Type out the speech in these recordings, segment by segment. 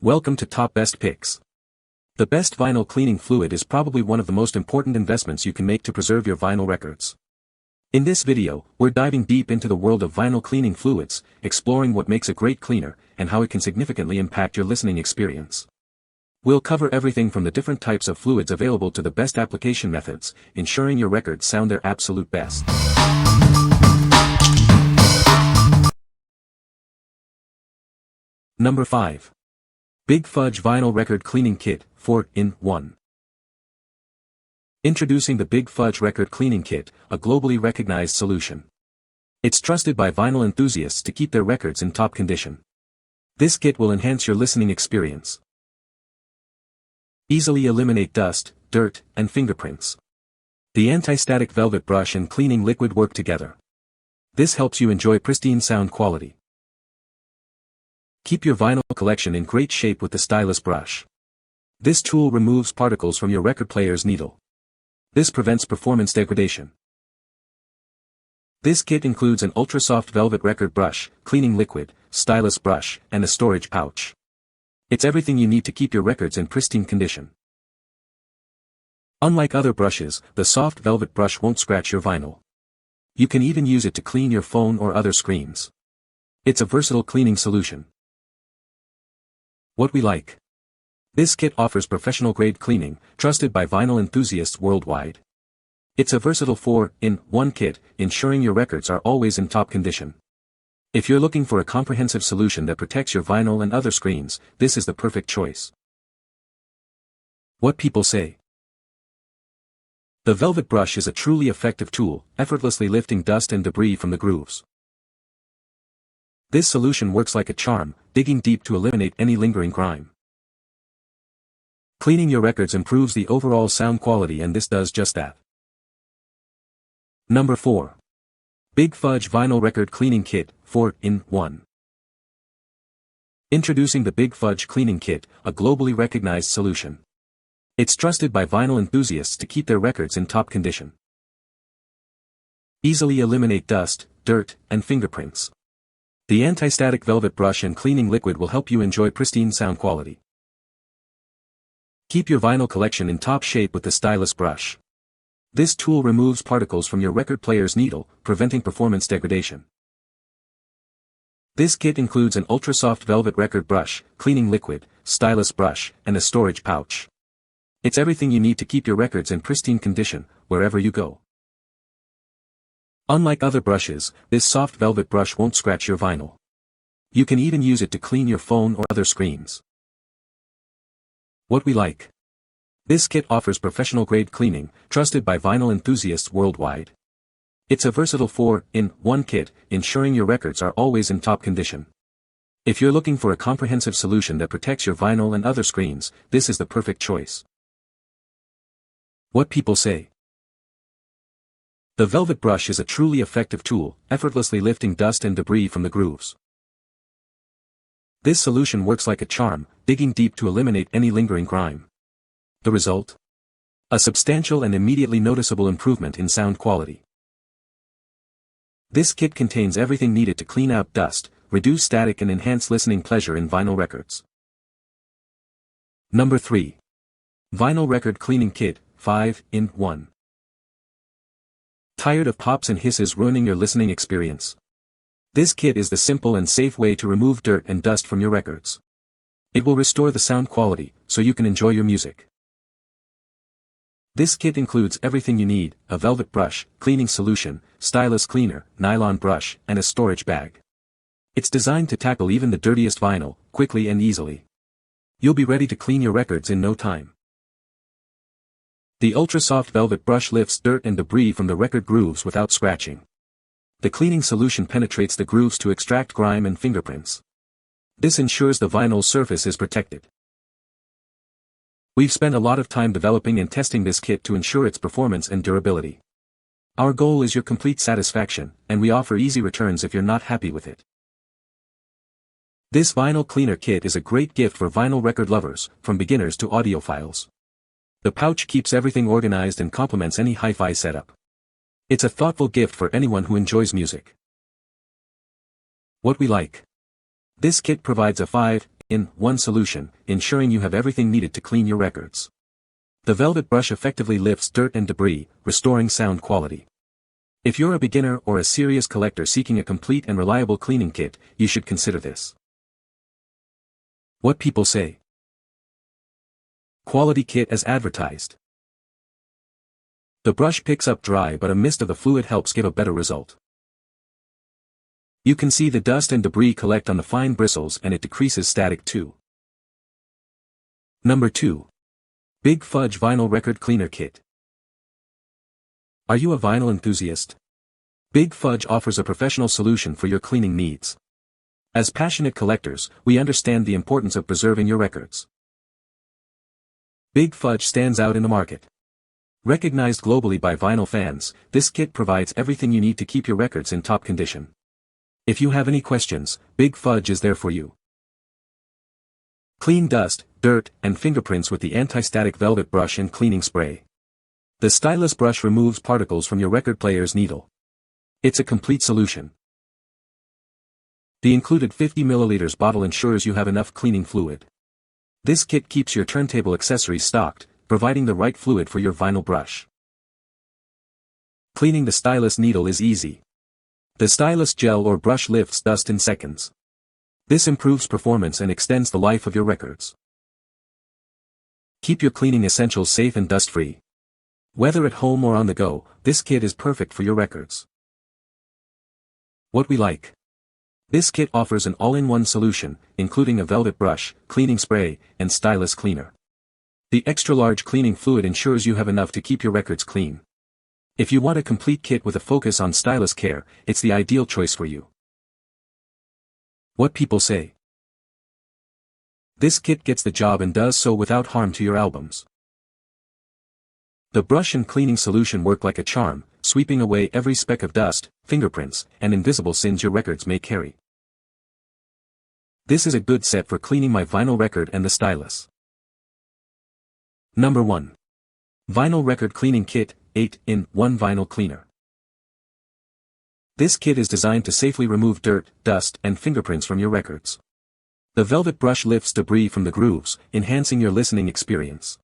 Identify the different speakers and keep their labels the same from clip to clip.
Speaker 1: Welcome to Top Best Picks. The best vinyl cleaning fluid is probably one of the most important investments you can make to preserve your vinyl records. In this video, we're diving deep into the world of vinyl cleaning fluids, exploring what makes a great cleaner, and how it can significantly impact your listening experience. We'll cover everything from the different types of fluids available to the best application methods, ensuring your records sound their absolute best. Number 5. Big Fudge Vinyl Record Cleaning Kit, 4-in-1. Introducing the Big Fudge Record Cleaning Kit, a globally recognized solution. It's trusted by vinyl enthusiasts to keep their records in top condition. This kit will enhance your listening experience. Easily eliminate dust, dirt, and fingerprints. The anti-static velvet brush and cleaning liquid work together. This helps you enjoy pristine sound quality. Keep your vinyl collection in great shape with the stylus brush. This tool removes particles from your record player's needle. This prevents performance degradation. This kit includes an ultra-soft velvet record brush, cleaning liquid, stylus brush, and a storage pouch. It's everything you need to keep your records in pristine condition. Unlike other brushes, the soft velvet brush won't scratch your vinyl. You can even use it to clean your phone or other screens. It's a versatile cleaning solution. What we like. This kit offers professional-grade cleaning, trusted by vinyl enthusiasts worldwide. It's a versatile 4-in-1 kit, ensuring your records are always in top condition. If you're looking for a comprehensive solution that protects your vinyl and other screens, this is the perfect choice. What people say. The velvet brush is a truly effective tool, effortlessly lifting dust and debris from the grooves. This solution works like a charm, digging deep to eliminate any lingering grime. Cleaning your records improves the overall sound quality, and this does just that. Number 4. Big Fudge Vinyl Record Cleaning Kit, 4-in-1. Introducing the Big Fudge Cleaning Kit, a globally recognized solution. It's trusted by vinyl enthusiasts to keep their records in top condition. Easily eliminate dust, dirt, and fingerprints. The anti-static velvet brush and cleaning liquid will help you enjoy pristine sound quality. Keep your vinyl collection in top shape with the stylus brush. This tool removes particles from your record player's needle, preventing performance degradation. This kit includes an ultra-soft velvet record brush, cleaning liquid, stylus brush, and a storage pouch. It's everything you need to keep your records in pristine condition, wherever you go. Unlike other brushes, this soft velvet brush won't scratch your vinyl. You can even use it to clean your phone or other screens. What we like. This kit offers professional-grade cleaning, trusted by vinyl enthusiasts worldwide. It's a versatile 4-in-1 kit, ensuring your records are always in top condition. If you're looking for a comprehensive solution that protects your vinyl and other screens, this is the perfect choice. What people say. The velvet brush is a truly effective tool, effortlessly lifting dust and debris from the grooves. This solution works like a charm, digging deep to eliminate any lingering grime. The result? A substantial and immediately noticeable improvement in sound quality. This kit contains everything needed to clean out dust, reduce static, and enhance listening pleasure in vinyl records. Number 3. Vinyl Record Cleaning Kit, 5-in-1. Tired of pops and hisses ruining your listening experience? This kit is the simple and safe way to remove dirt and dust from your records. It will restore the sound quality, so you can enjoy your music. This kit includes everything you need: a velvet brush, cleaning solution, stylus cleaner, nylon brush, and a storage bag. It's designed to tackle even the dirtiest vinyl, quickly and easily. You'll be ready to clean your records in no time. The ultra-soft velvet brush lifts dirt and debris from the record grooves without scratching. The cleaning solution penetrates the grooves to extract grime and fingerprints. This ensures the vinyl surface is protected. We've spent a lot of time developing and testing this kit to ensure its performance and durability. Our goal is your complete satisfaction, and we offer easy returns if you're not happy with it. This vinyl cleaner kit is a great gift for vinyl record lovers, from beginners to audiophiles. The pouch keeps everything organized and complements any hi-fi setup. It's a thoughtful gift for anyone who enjoys music. What we like. This kit provides a 5 8-in-1 solution, ensuring you have everything needed to clean your records. The velvet brush effectively lifts dirt and debris, restoring sound quality. If you're a beginner or a serious collector seeking a complete and reliable cleaning kit, you should consider this. What people say. Quality kit as advertised. The brush picks up dry, but a mist of the fluid helps give a better result. You can see the dust and debris collect on the fine bristles, and it decreases static too. Number 2. Big Fudge Vinyl Record Cleaner Kit. Are you a vinyl enthusiast? Big Fudge offers a professional solution for your cleaning needs. As passionate collectors, we understand the importance of preserving your records. Big Fudge stands out in the market. Recognized globally by vinyl fans, this kit provides everything you need to keep your records in top condition. If you have any questions, Big Fudge is there for you. Clean dust, dirt, and fingerprints with the anti-static velvet brush and cleaning spray. The stylus brush removes particles from your record player's needle. It's a complete solution. The included 50 ml bottle ensures you have enough cleaning fluid. This kit keeps your turntable accessories stocked, providing the right fluid for your vinyl brush. Cleaning the stylus needle is easy. The stylus gel or brush lifts dust in seconds. This improves performance and extends the life of your records. Keep your cleaning essentials safe and dust-free. Whether at home or on the go, this kit is perfect for your records. What we like. This kit offers an all-in-one solution, including a velvet brush, cleaning spray, and stylus cleaner. The extra-large cleaning fluid ensures you have enough to keep your records clean. If you want a complete kit with a focus on stylus care, it's the ideal choice for you. What people say. This kit gets the job and does so without harm to your albums. The brush and cleaning solution work like a charm, sweeping away every speck of dust, fingerprints, and invisible sins your records may carry. This is a good set for cleaning my vinyl record and the stylus. Number 1. Vinyl Record Cleaning Kit, 8-in-1 Vinyl Cleaner. This kit is designed to safely remove dirt, dust, and fingerprints from your records. The velvet brush lifts debris from the grooves, enhancing your listening experience.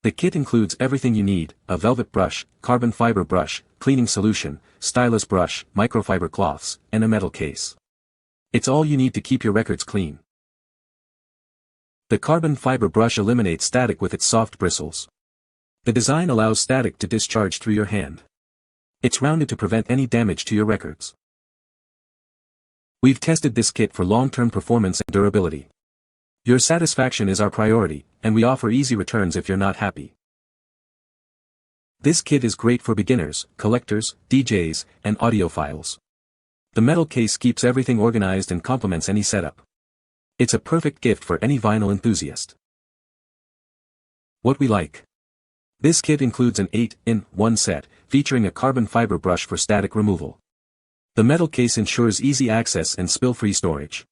Speaker 1: The kit includes everything you need: a velvet brush, carbon fiber brush, cleaning solution, stylus brush, microfiber cloths, and a metal case. It's all you need to keep your records clean. The carbon fiber brush eliminates static with its soft bristles. The design allows static to discharge through your hand. It's rounded to prevent any damage to your records. We've tested this kit for long-term performance and durability. Your satisfaction is our priority, and we offer easy returns if you're not happy. This kit is great for beginners, collectors, DJs, and audiophiles. The metal case keeps everything organized and complements any setup. It's a perfect gift for any vinyl enthusiast. What we like. This kit includes an 8-in-1 set, featuring a carbon fiber brush for static removal. The metal case ensures easy access and spill-free storage.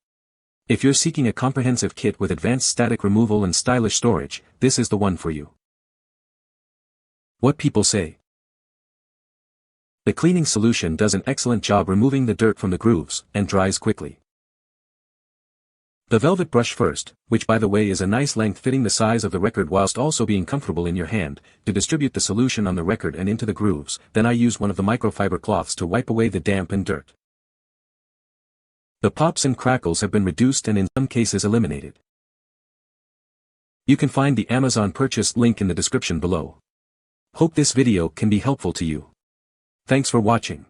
Speaker 1: If you're seeking a comprehensive kit with advanced static removal and stylish storage, this is the one for you. What people say. The cleaning solution does an excellent job removing the dirt from the grooves, and dries quickly. The velvet brush first, which by the way is a nice length fitting the size of the record whilst also being comfortable in your hand, to distribute the solution on the record and into the grooves. Then I use one of the microfiber cloths to wipe away the damp and dirt. The pops and crackles have been reduced and in some cases eliminated. You can find the Amazon purchase link in the description below. Hope this video can be helpful to you. Thanks for watching.